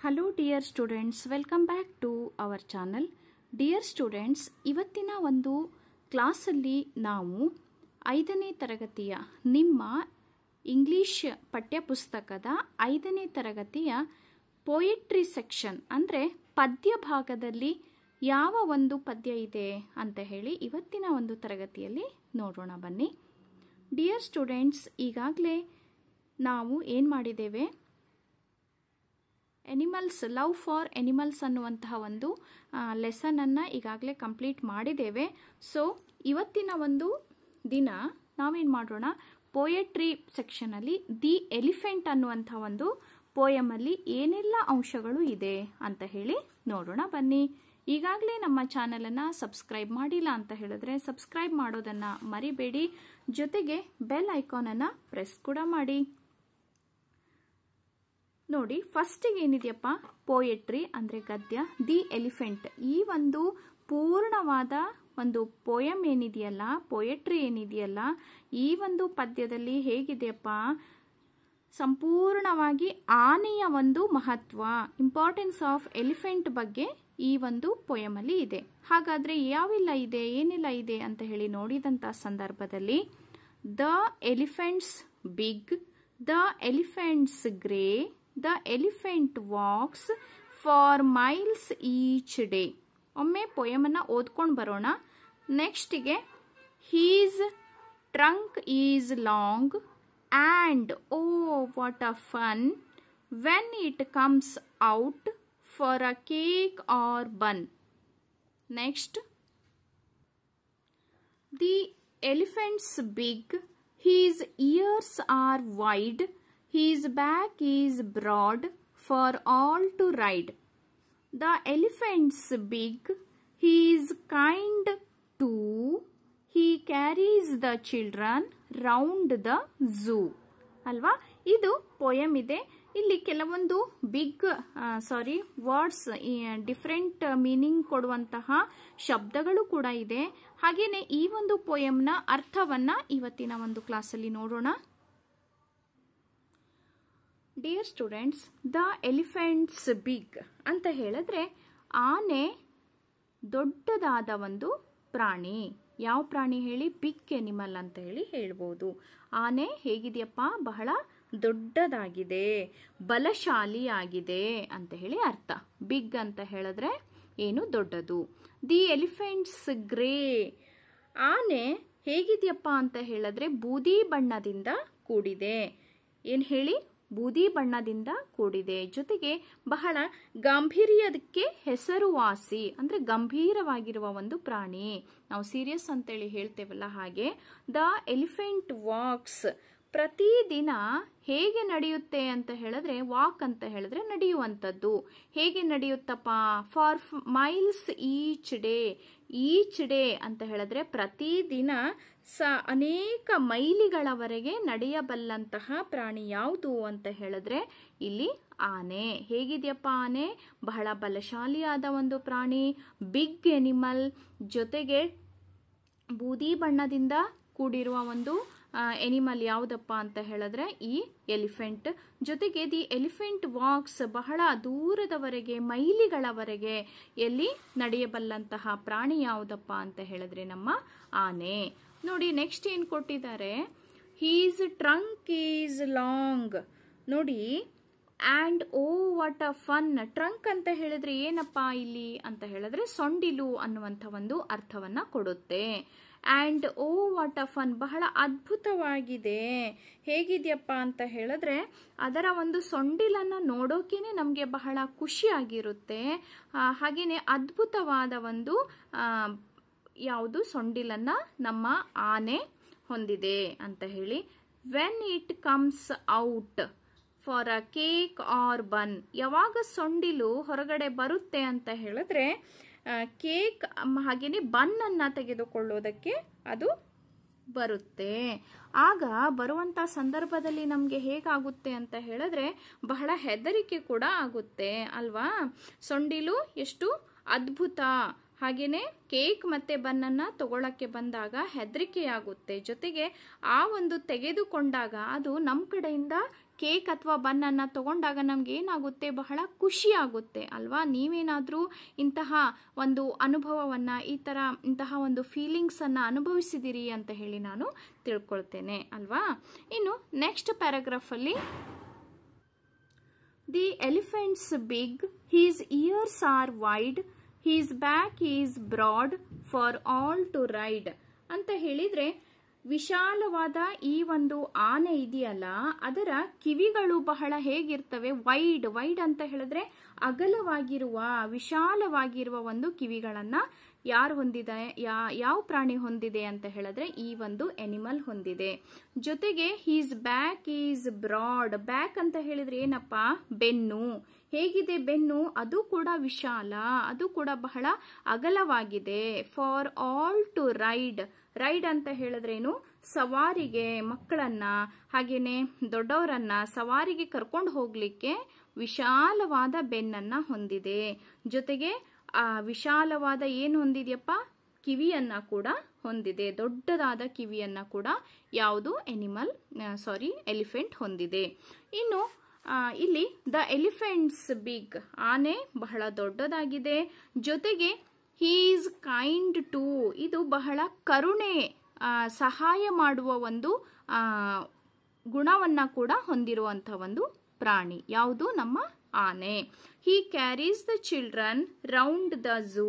Hello dear students, welcome back to our channel. Dear students, ಇವತ್ತಿನ ಒಂದು ಕ್ಲಾಸಲ್ಲಿ ನಾವು 5ನೇ ತರಗತಿಯ ನಿಮ್ಮ ಇಂಗ್ಲಿಷ್ ಪಠ್ಯಪುಸ್ತಕದ 5ನೇ ತರಗತಿಯ ಪೋಯೆಟ್ರಿ ಸೆಕ್ಷನ್ ಅಂದರೆ ಪದ್ಯ ಭಾಗದಲ್ಲಿ ಯಾವ ಒಂದು ಪದ್ಯ ಇದೆ ಅಂತ ಹೇಳಿ ಇವತ್ತಿನ ಒಂದು ತರಗತಿಯಲ್ಲಿ ನೋಡೋಣ ಬನ್ನಿ. ಡಿಯರ್ ಸ್ಟೂಡೆಂಟ್ಸ್, ಈಗಾಗಲೇ ನಾವು ಏನು ಮಾಡಿದ್ದೇವೆ, ಎನಿಮಲ್ಸ್, ಲವ್ ಫಾರ್ ಎನಿಮಲ್ಸ್ ಅನ್ನುವಂತಹ ಒಂದು ಲೆಸನನ್ನು ಈಗಾಗಲೇ ಕಂಪ್ಲೀಟ್ ಮಾಡಿದ್ದೇವೆ. ಸೊ ಇವತ್ತಿನ ಒಂದು ದಿನ ನಾವೇನು ಮಾಡೋಣ, ಪೋಯೆಟ್ರಿ ಸೆಕ್ಷನಲ್ಲಿ ದಿ ಎಲಿಫೆಂಟ್ ಅನ್ನುವಂಥ ಒಂದು ಪೋಯಮಲ್ಲಿ ಏನೆಲ್ಲ ಅಂಶಗಳು ಇದೆ ಅಂತ ಹೇಳಿ ನೋಡೋಣ ಬನ್ನಿ. ಈಗಾಗಲೇ ನಮ್ಮ ಚಾನಲನ್ನು ಸಬ್ಸ್ಕ್ರೈಬ್ ಮಾಡಿಲ್ಲ ಅಂತ ಹೇಳಿದ್ರೆ ಸಬ್ಸ್ಕ್ರೈಬ್ ಮಾಡೋದನ್ನು ಮರಿಬೇಡಿ, ಜೊತೆಗೆ ಬೆಲ್ ಐಕಾನನ್ನು ಪ್ರೆಸ್ ಕೂಡ ಮಾಡಿ. ನೋಡಿ, ಫಸ್ಟಿಗೆ ಏನಿದೆಯಪ್ಪ, ಪೋಯೆಟ್ರಿ ಅಂದರೆ ಗದ್ಯ, ದಿ ಎಲಿಫೆಂಟ್. ಈ ಒಂದು ಪೂರ್ಣವಾದ ಒಂದು ಪೋಯಮ್ ಏನಿದೆಯಲ್ಲ, ಪೋಯೆಟ್ರಿ ಏನಿದೆಯಲ್ಲ, ಈ ಒಂದು ಪದ್ಯದಲ್ಲಿ ಹೇಗಿದೆಯಪ್ಪ, ಸಂಪೂರ್ಣವಾಗಿ ಆನೆಯ ಒಂದು ಮಹತ್ವ, ಇಂಪಾರ್ಟೆನ್ಸ್ ಆಫ್ ಎಲಿಫೆಂಟ್ ಬಗ್ಗೆ ಈ ಒಂದು ಪೋಯಮಲ್ಲಿ ಇದೆ. ಹಾಗಾದರೆ ಯಾವೆಲ್ಲ ಇದೆ, ಏನೆಲ್ಲ ಇದೆ ಅಂತ ಹೇಳಿ ನೋಡಿದಂಥ ಸಂದರ್ಭದಲ್ಲಿ, the elephant's big, the elephant's grey, the elephant walks four miles each day. ಒಮ್ಮೆ ಪೋಯಮನ್ನು ಓದ್ಕೊಂಡು ಬರೋಣ. ನೆಕ್ಸ್ಟಿಗೆ, his trunk is long and oh what a fun when it comes out for a cake or bun. Next, the elephant's big, his ears are wide, his back is broad for all to ride. The elephant's big, he is kind too, he carries the children round the zoo. ಅಲ್ವಾ, ಇದು poem ಇದೆ. ಇಲ್ಲಿ ಕೆಲವೊಂದು words, different meaning ಕೊಡುವಂತಹ ಶಬ್ದಗಳು ಕೂಡ ಇದೆ. ಹಾಗೇನೆ ಈ ಒಂದು ಪೋಯಮ್ನ ಅರ್ಥವನ್ನ ಇವತ್ತಿನ ಒಂದು ಕ್ಲಾಸಲ್ಲಿ ನೋಡೋಣ. Dear students, the elephant's big ಅಂತ ಹೇಳಿದ್ರೆ ಆನೆ ದೊಡ್ಡದಾದ ಒಂದು ಪ್ರಾಣಿ. ಯಾವ ಪ್ರಾಣಿ ಹೇಳಿ, ಬಿಗ್ ಎನಿಮಲ್ ಅಂತ ಹೇಳಿ ಹೇಳ್ಬೋದು. ಆನೆ ಹೇಗಿದೆಯಪ್ಪ, ಬಹಳ ದೊಡ್ಡದಾಗಿದೆ, ಬಲಶಾಲಿಯಾಗಿದೆ ಅಂತ ಹೇಳಿ ಅರ್ಥ. ಬಿಗ್ ಅಂತ ಹೇಳಿದ್ರೆ ಏನು, ದೊಡ್ಡದು. ದಿ ಎಲಿಫೆಂಟ್ಸ್ ಗ್ರೇ, ಆನೆ ಹೇಗಿದೆಯಪ್ಪ ಅಂತ ಹೇಳಿದ್ರೆ ಬೂದಿ ಬಣ್ಣದಿಂದ ಕೂಡಿದೆ. ಏನು ಹೇಳಿ, ಬೂದಿ ಬಣ್ಣದಿಂದ ಕೂಡಿದೆ. ಜೊತೆಗೆ ಬಹಳ ಗಾಂಭೀರ್ಯಕ್ಕೆ ಹೆಸರುವಾಸಿ, ಅಂದರೆ ಗಂಭೀರವಾಗಿರುವ ಒಂದು ಪ್ರಾಣಿ. ನಾವು ಸೀರಿಯಸ್ ಅಂತೇಳಿ ಹೇಳ್ತೇವಲ್ಲ ಹಾಗೆ. ದ ಎಲಿಫೆಂಟ್ ವಾಕ್ಸ್, ಪ್ರತಿದಿನ ಹೇಗೆ ನಡೆಯುತ್ತೆ ಅಂತ ಹೇಳಿದ್ರೆ, ವಾಕ್ ಅಂತ ಹೇಳಿದ್ರೆ ನಡೆಯುವಂಥದ್ದು. ಹೇಗೆ ನಡೆಯುತ್ತಪ್ಪ, four miles each day. Each day ಅಂತ ಹೇಳಿದ್ರೆ ಪ್ರತಿದಿನ ಅನೇಕ ಮೈಲಿಗಳವರೆಗೆ ನಡೆಯಬಲ್ಲಂತಹ ಪ್ರಾಣಿ ಯಾವುದು ಅಂತ ಹೇಳಿದ್ರೆ ಇಲ್ಲಿ ಆನೆ. ಹೇಗಿದೆಯಪ್ಪ ಆನೆ, ಬಹಳ ಬಲಶಾಲಿಯಾದ ಒಂದು ಪ್ರಾಣಿ, ಬಿಗ್ ಎನಿಮಲ್. ಜೊತೆಗೆ ಬೂದಿ ಬಣ್ಣದಿಂದ ಕೂಡಿರುವ ಒಂದು ಎನಿಮಲ್ ಯಾವುದಪ್ಪ ಅಂತ ಹೇಳಿದ್ರೆ ಈ ಎಲಿಫೆಂಟ್. ಜೊತೆಗೆ ದಿ ಎಲಿಫೆಂಟ್ ವಾಕ್ಸ್, ಬಹಳ ದೂರದವರೆಗೆ, ಮೈಲಿಗಳವರೆಗೆ ಎಲ್ಲಿ ನಡೆಯಬಲ್ಲಂತಹ ಪ್ರಾಣಿ ಯಾವುದಪ್ಪ ಅಂತ ಹೇಳಿದ್ರೆ ನಮ್ಮ ಆನೆ. ನೋಡಿ, ನೆಕ್ಸ್ಟ್ ಏನು ಕೊಟ್ಟಿದ್ದಾರೆ, ಹೀಸ್ ಟ್ರಂಕ್ ಈಸ್ ಲಾಂಗ್. ನೋಡಿ, and oh what a fun. Trunk ಅಂತ ಹೇಳಿದ್ರೆ ಏನಪ್ಪ ಇಲ್ಲಿ ಅಂತ ಹೇಳಿದ್ರೆ ಸೊಂಡಿಲು ಅನ್ನುವಂಥ ಒಂದು ಅರ್ಥವನ್ನ ಕೊಡುತ್ತೆ. And oh what a fun, ಬಹಳ ಅದ್ಭುತವಾಗಿದೆ. ಹೇಗಿದೆಯಪ್ಪ ಅಂತ ಹೇಳಿದ್ರೆ ಅದರ ಒಂದು ಸೊಂಡಿಲನ್ನು ನೋಡೋಕೆನೆ ನಮಗೆ ಬಹಳ ಖುಷಿಯಾಗಿರುತ್ತೆ. ಹಾಗೆಯೇ ಅದ್ಭುತವಾದ ಒಂದು ಯಾವುದು ಸೊಂಡಿಲನ್ನ ನಮ್ಮ ಆನೆ ಹೊಂದಿದೆ ಅಂತ ಹೇಳಿ. When it comes out for a cake or bun, ಯಾವಾಗ ಸೊಂಡಿಲು ಹೊರಗಡೆ ಬರುತ್ತೆ ಅಂತ ಹೇಳಿದ್ರೆ ಕೇಕ್ ಹಾಗೆಯೇ ಬನ್ನನ್ನು ತೆಗೆದುಕೊಳ್ಳೋದಕ್ಕೆ ಅದು ಬರುತ್ತೆ. ಆಗ ಬರುವಂಥ ಸಂದರ್ಭದಲ್ಲಿ ನಮಗೆ ಹೇಗಾಗುತ್ತೆ ಅಂತ ಹೇಳಿದ್ರೆ ಬಹಳ ಹೆದರಿಕೆ ಕೂಡ ಆಗುತ್ತೆ ಅಲ್ವಾ. ಸೊಂಡಿಲು ಎಷ್ಟು ಅದ್ಭುತ, ಹಾಗೆಯೇ ಕೇಕ್ ಮತ್ತು ಬನ್ನನ್ನು ತಗೊಳ್ಳೋಕ್ಕೆ ಬಂದಾಗ ಹೆದರಿಕೆಯಾಗುತ್ತೆ. ಜೊತೆಗೆ ಆ ಒಂದು ತೆಗೆದುಕೊಂಡಾಗ ಅದು ನಮ್ಮ ಕಡೆಯಿಂದ ಕೇಕ್ ಅಥವಾ ಬನ್ನನ್ನು ತಗೊಂಡಾಗ ನಮ್ಗೆ ಏನಾಗುತ್ತೆ, ಬಹಳ ಖುಷಿ ಆಗುತ್ತೆ ಅಲ್ವಾ. ನೀವೇನಾದರೂ ಇಂತಹ ಒಂದು ಅನುಭವವನ್ನು, ಇಂತಹ ಒಂದು ಫೀಲಿಂಗ್ಸನ್ನು ಅನುಭವಿಸಿದಿರಿ ಅಂತ ಹೇಳಿ ನಾನು ತಿಳ್ಕೊಳ್ತೇನೆ ಅಲ್ವಾ. ಇನ್ನು next ಪ್ಯಾರಾಗ್ರಾಫಲ್ಲಿ, The elephant's big, his ears are wide, his back is broad for all to ride ಅಂತ ಹೇಳಿದ್ರೆ, ವಿಶಾಲವಾದ ಈ ಒಂದು ಆನೆ ಇದೆಯಲ್ಲ, ಅದರ ಕಿವಿಗಳು ಬಹಳ ಹೇಗಿರ್ತವೆ, ವೈಡ್ ಅಂತ ಹೇಳಿದ್ರೆ ಅಗಲವಾಗಿರುವ, ವಿಶಾಲವಾಗಿರುವ ಒಂದು ಕಿವಿಗಳನ್ನ ಯಾರು ಹೊಂದಿದೆ, ಯಾವ ಪ್ರಾಣಿ ಹೊಂದಿದೆ ಅಂತ ಹೇಳಿದ್ರೆ ಈ ಒಂದು ಎನಿಮಲ್ ಹೊಂದಿದೆ. ಜೊತೆಗೆ his back is broad, back ಅಂತ ಹೇಳಿದ್ರೆ ಏನಪ್ಪ, ಬೆನ್ನು. ಹೇಗಿದೆ ಬೆನ್ನು, ಅದು ಕೂಡ ವಿಶಾಲ, ಅದು ಕೂಡ ಬಹಳ ಅಗಲವಾಗಿದೆ. For all to ride, ride ಅಂತ ಹೇಳಿದ್ರೇನು, ಸವಾರಿಗೆ ಮಕ್ಕಳನ್ನ ಹಾಗೇನೆ ದೊಡ್ಡವರನ್ನ ಸವಾರಿಗೆ ಕರ್ಕೊಂಡು ಹೋಗ್ಲಿಕ್ಕೆ ವಿಶಾಲವಾದ ಬೆನ್ನನ್ನ ಹೊಂದಿದೆ. ಜೊತೆಗೆ ಆ ವಿಶಾಲವಾದ ಏನು ಹೊಂದಿದೆಯಪ್ಪ, ಕಿವಿಯನ್ನ ಕೂಡ ಹೊಂದಿದೆ, ದೊಡ್ಡದಾದ ಕಿವಿಯನ್ನ ಕೂಡ ಯಾವುದು ಎಲಿಫೆಂಟ್ ಹೊಂದಿದೆ. ಇನ್ನು ಇಲ್ಲಿ ದ ಎಲಿಫೆಂಟ್ಸ್ ಬಿಗ್, ಆನೆ ಬಹಳ ದೊಡ್ಡದಾಗಿದೆ. ಜೊತೆಗೆ ಹೀ ಈಸ್ ಕೈಂಡ್ ಟು, ಇದು ಬಹಳ ಕರುಣೆ, ಸಹಾಯ ಮಾಡುವ ಒಂದು ಗುಣವನ್ನ ಕೂಡ ಹೊಂದಿರುವಂಥ ಒಂದು ಪ್ರಾಣಿ ಯಾವುದು, ನಮ್ಮ ಆನೆ. He carries the children round the zoo,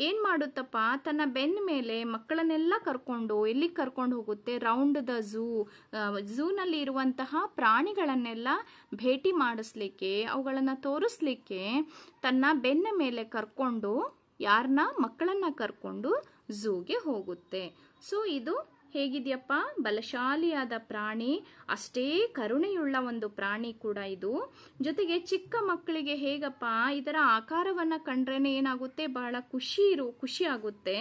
ಏನ್ ಮಾಡುತ್ತಪ್ಪ, ತನ್ನ ಬೆನ್ನ ಮೇಲೆ ಮಕ್ಕಳನ್ನೆಲ್ಲ ಕರ್ಕೊಂಡು ಎಲ್ಲಿಗೆ ಕರ್ಕೊಂಡು ಹೋಗುತ್ತೆ, ರೌಂಡ್ ದ ಝೂ, ಝೂನಲ್ಲಿ ಇರುವಂತಹ ಪ್ರಾಣಿಗಳನ್ನೆಲ್ಲ ಭೇಟಿ ಮಾಡಿಸ್ಲಿಕ್ಕೆ, ಅವುಗಳನ್ನ ತೋರಿಸ್ಲಿಕ್ಕೆ ತನ್ನ ಬೆನ್ನ ಮೇಲೆ ಕರ್ಕೊಂಡು ಯಾರನ್ನ, ಮಕ್ಕಳನ್ನ ಕರ್ಕೊಂಡು ಝೂಗೆ ಹೋಗುತ್ತೆ. ಸೊ ಇದು ಹೇಗಿದೆಯಪ್ಪ, ಬಲಶಾಲಿಯಾದ ಪ್ರಾಣಿ, ಅಷ್ಟೇ ಕರುಣೆಯುಳ್ಳ ಒಂದು ಪ್ರಾಣಿ ಕೂಡ ಇದು. ಜೊತೆಗೆ ಚಿಕ್ಕ ಮಕ್ಕಳಿಗೆ ಹೇಗಪ್ಪ, ಇದರ ಆಕಾರವನ್ನ ಕಂಡ್ರೇನೆ ಏನಾಗುತ್ತೆ, ಬಹಳ ಖುಷಿ ಆಗುತ್ತೆ.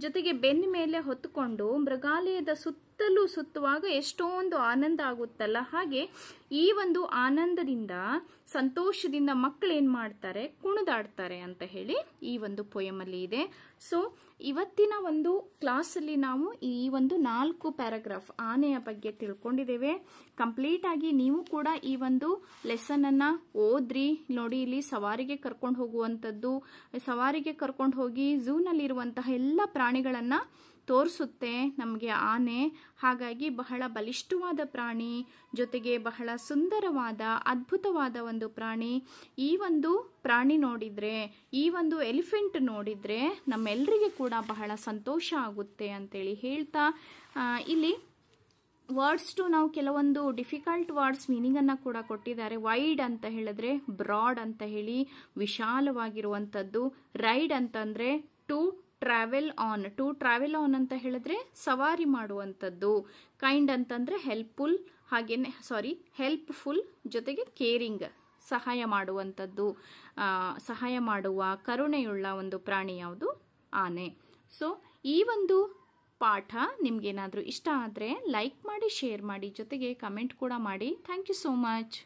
ಜೊತೆಗೆ ಬೆನ್ನ ಮೇಲೆ ಹೊತ್ತುಕೊಂಡು ಮೃಗಾಲಯದ ಸುತ್ತಲೂ ಸುತ್ತುವಾಗ ಎಷ್ಟೊಂದು ಆನಂದ ಆಗುತ್ತಲ್ಲ, ಹಾಗೆ ಈ ಒಂದು ಆನಂದದಿಂದ, ಸಂತೋಷದಿಂದ ಮಕ್ಕಳು ಏನ್ ಮಾಡ್ತಾರೆ, ಕುಣಿದಾಡ್ತಾರೆ ಅಂತ ಹೇಳಿ ಈ ಒಂದು ಪೊಯಮಲ್ಲಿ ಇದೆ. ಸೊ ಇವತ್ತಿನ ಒಂದು ಕ್ಲಾಸಲ್ಲಿ ನಾವು ಈ ಒಂದು 4 ಪ್ಯಾರಾಗ್ರಾಫ್ ಆನೆಯ ಬಗ್ಗೆ ತಿಳ್ಕೊಂಡಿದ್ದೇವೆ. ಕಂಪ್ಲೀಟ್ ಆಗಿ ನೀವು ಕೂಡ ಈ ಒಂದು ಲೆಸನ್ ಅನ್ನ ಓದ್ರಿ. ನೋಡಿ, ಇಲ್ಲಿ ಸವಾರಿಗೆ ಕರ್ಕೊಂಡು ಹೋಗುವಂಥದ್ದು, ಸವಾರಿಗೆ ಕರ್ಕೊಂಡು ಹೋಗಿ ಝೂನಲ್ಲಿರುವಂತಹ ಎಲ್ಲ ಪ್ರಾಣಿಗಳನ್ನ ತೋರಿಸುತ್ತೆ ನಮಗೆ ಆನೆ. ಹಾಗಾಗಿ ಬಹಳ ಬಲಿಷ್ಠವಾದ ಪ್ರಾಣಿ, ಜೊತೆಗೆ ಬಹಳ ಸುಂದರವಾದ ಅದ್ಭುತವಾದ ಒಂದು ಪ್ರಾಣಿ. ಈ ಒಂದು ಪ್ರಾಣಿ ನೋಡಿದ್ರೆ, ಈ ಒಂದು ಎಲಿಫೆಂಟ್ ನೋಡಿದ್ರೆ ನಮ್ಮೆಲ್ಲರಿಗೆ ಕೂಡ ಬಹಳ ಸಂತೋಷ ಆಗುತ್ತೆ ಅಂತೇಳಿ ಹೇಳ್ತಾ, ಇಲ್ಲಿ ವರ್ಡ್ಸ್ ಟು ನಾವು ಕೆಲವೊಂದು ಡಿಫಿಕಲ್ಟ್ ವರ್ಡ್ಸ್ ಮೀನಿಂಗ್ ಅನ್ನ ಕೂಡ ಕೊಟ್ಟಿದ್ದಾರೆ. ವೈಡ್ ಅಂತ ಹೇಳಿದ್ರೆ ಬ್ರಾಡ್ ಅಂತ ಹೇಳಿ, ವಿಶಾಲವಾಗಿರುವಂಥದ್ದು. ರೈಡ್ ಅಂತಂದ್ರೆ ಟು ಟ್ರಾವೆಲ್ ಆನ್ ಅಂತ ಹೇಳಿದ್ರೆ ಸವಾರಿ ಮಾಡುವಂಥದ್ದು. ಕೈಂಡ್ ಅಂತಂದ್ರೆ ಹೆಲ್ಪ್ಫುಲ್, ಜೊತೆಗೆ ಕೇರಿಂಗ್, ಸಹಾಯ ಮಾಡುವಂಥದ್ದು, ಸಹಾಯ ಮಾಡುವ ಕರುಣೆಯುಳ್ಳ ಒಂದು ಪ್ರಾಣಿ ಯಾವುದು, ಆನೆ. ಸೊ ಈ ಒಂದು ಪಾಠ ನಿಮ್ಗೇನಾದರೂ ಇಷ್ಟ ಆದರೆ ಲೈಕ್ ಮಾಡಿ, ಶೇರ್ ಮಾಡಿ, ಜೊತೆಗೆ ಕಮೆಂಟ್ ಕೂಡ ಮಾಡಿ. Thank you so much.